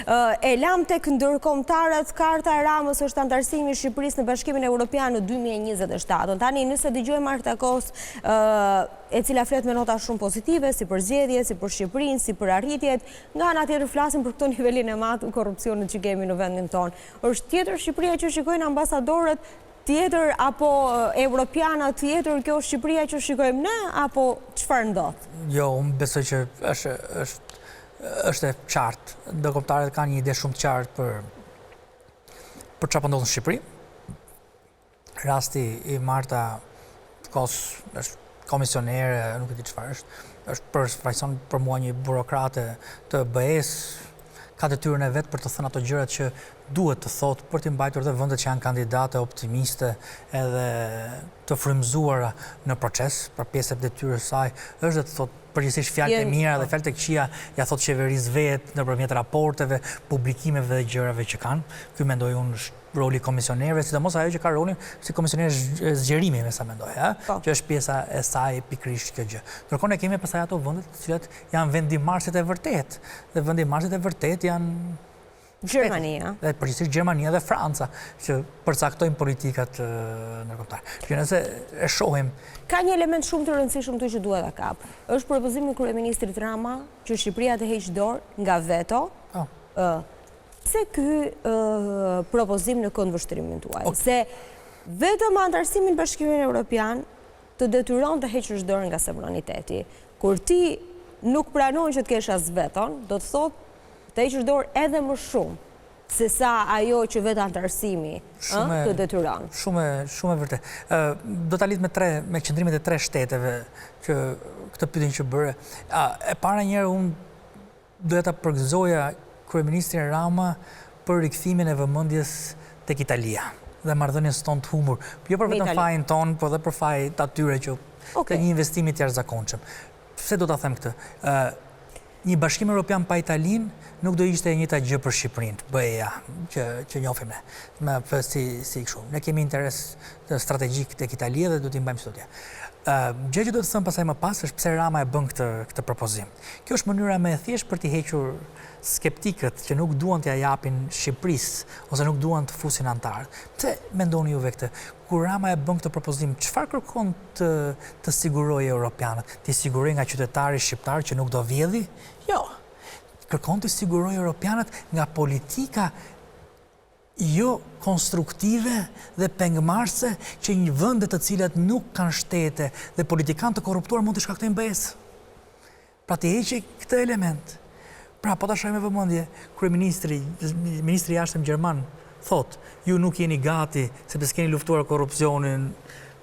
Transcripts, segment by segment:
E lam tek ndërkombëtarët, karta e Ramës është antarësimi i Shqipërisë në Bashkimin Evropian në 2027. Tani nëse dëgjojmë Marta Kos, e cila flet me nota shumë pozitive, si për zgjedhje, si për Shqipërinë, si për arritjet, nga ana tjetër flasim për këtë nivelin e madh korrupsionit që kemi në vendin tonë. Është tjetër Shqipëria që shikojnë ambasadorët, tjetër apo evropiana, tjetër kjo Shqipëria që shikojmë ne, apo çfarë ndodh? Jo, unë besoj që është e qartë. Ndërkombëtarët kanë një ide shumë të qartë për çfarë po ndodh në Shqipëri. Rasti i Marta Kos është komisionere, nuk e di çfarë është për mua një burokrate të BE-s, ka detyrën e vet për të thënë ato gjërat që duhet të thotë për të mbajtur dhe vendet që janë kandidate optimiste edhe të frymëzuara në proces, për pjesë e detyrës saj është të thotë përgjithsisht fjalë të mira dhe fjalë të këqija ja thotë qeverisë vet nëpërmjet raporteve, publikimeve dhe gjërave që kanë. Ky mendoj unë është roli komisionerëve, sidomos ajo që ka rolin si komisionerë zgjerimi, me sa mendoj, që është pjesa e saj pikërisht kjo gjë. Ndërkohë ne kemi pastaj ato vende të cilat janë vendimarrësit e vërtet, dhe vendimarrësit e vërtet janë Gjermania. Dhe përgjithsisht Gjermania dhe Franca, që përcaktojnë politikat ndërkombëtare. Që nëse e shohim. Ka një element shumë të rëndësishëm që duhet ta kap. Është propozimi i kryeministrit Rama që Shqipëria të heqë dorë nga veto. Pse ky propozim në këndvështrimin tuaj? Se vetëm antarësimi në Bashkimin Evropian të detyron të heqësh dorë nga sovraniteti. Kur ti nuk pranon që të kesh as veton, do të thotë të heqësh dorë edhe më shumë se sa ajo që vetë antarësimi të detyron. Shumë e vërtet. Do ta lidh me qëndrimet e 3 shteteve që këtë pyetjen që bëre. E para njëherë unë doja ta përgëzoja kryeministrin Rama për rikthimin e vëmendjes tek Italia dhe marrëdhënies tonë të humbur. Jo për vetëm fajin ton, por edhe për fajin atyre që ka një investim i jashtëzakonshëm. Pse do ta them këtë? Një bashkim evropian pa Italin nuk do ishte e njëjta gjë për Shqipërinë, BE-ja, që njohim ne. Me si kështu. Ne kemi interes strategjik tek Italia dhe do t'i mbajmë sotja. Gjë që do të them pasaj më pas është pse Rama e bën këtë propozim. Kjo është mënyra më e thjeshtë për t'i hequr skeptikët që nuk duan t'ia japin Shqipërisë ose nuk duan të fusin antarët. Pse mendoni juve këtë? Kur Rama e bën këtë propozim, çfarë kërkon të sigurojë europianët? Të sigurojë nga qytetari shqiptar që nuk do vjedhi? Jo. Kërkon të sigurojë europianët nga politika jo konstruktive dhe pengëmarrëse që një vende të cilat nuk kanë shtete dhe politikanë të korruptuar mund të shkaktojnë BE-s. Pra të heqë këtë element. Pra po ta shohim me vëmendje, ministri i jashtëm gjerman thot, ju nuk jeni gati sepse s'keni luftuar korrupsionin,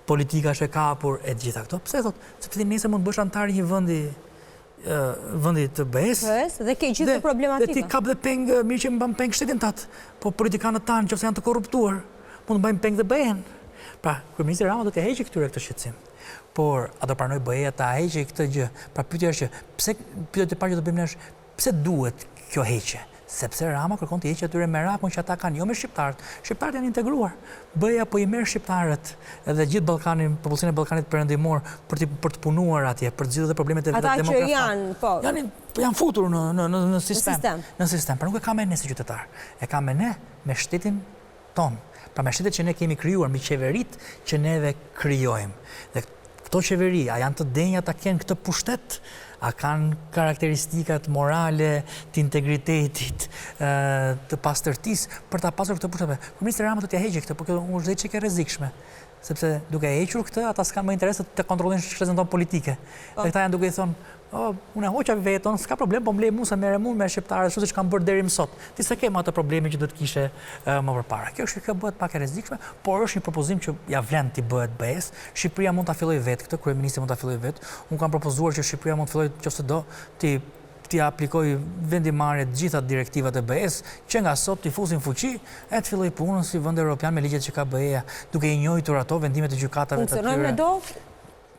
politika është e kapur e gjitha këto. Pse thot? Sepse nesër mund të bësh antar një vendi të BE-s dhe ke gjithë problematika. Dhe ti kap dhe peng, mirë që mban peng shtetin tat, po politikanët tanë nëse janë të korruptuar, mund të mbajnë peng dhe BE-n. Pra, kryeministri Rama do të heqë këtyre këtë shqetësim. Por a do pranoj BE-ja ta heqë këtë gjë? Pra pyetja është që pyetja e parë që do bëjmë ne është pse duhet kjo heqje? Sepse Rama kërkon të heqë atyre merakun që ata kanë, jo me shqiptarët. Shqiptarët janë integruar. BE-ja po i merr shqiptarët edhe gjithë Ballkanin, popullsinë e Ballkanit perëndimor për të punuar atje, për të zgjidhur problemet e ata demokratëve. Ata që janë futur në sistem. Në sistem. Pra nuk e ka me ne si qytetar. E ka me ne me shtetin ton. Pra me shtetet që ne kemi krijuar, me qeveritë që neve krijojmë. Dhe këto qeveri, a janë të denja ta kenë këtë pushtet? A kanë karakteristikat morale, të integritetit, të pastërtisë për ta pasur këtë pushtet? Kryeministri Rama do t'ia heqë këtë, por kjo është dhe çike e rrezikshme. Sepse duke hequr këtë, ata s'kanë më interes të kontrollojnë shtresën tonë politike. Dhe këta janë duke i thonë, unë e hoqa veton, s'ka problem, po mblej mua merrem unë me shqiptarët, ashtu siç kanë bërë deri më sot. Ti s'e ke më atë problemi që do të kishe më përpara. Kjo bëhet pak e rrezikshme, por është një propozim që ja vlen ti bëhet BE-s. Shqipëria mund ta fillojë vetë këtë, kryeministri mund ta fillojë vetë. Unë kam propozuar që Shqipëria mund të fillojë nëse do ti aplikoj vendimarrje të gjitha direktivat e BE-s, që nga sot t'i fusin fuqi, e të filloj punën si vend evropian me ligjet që ka BE-ja, duke i njohur ato vendimet e gjykatave të tyre. Funksionojnë me do?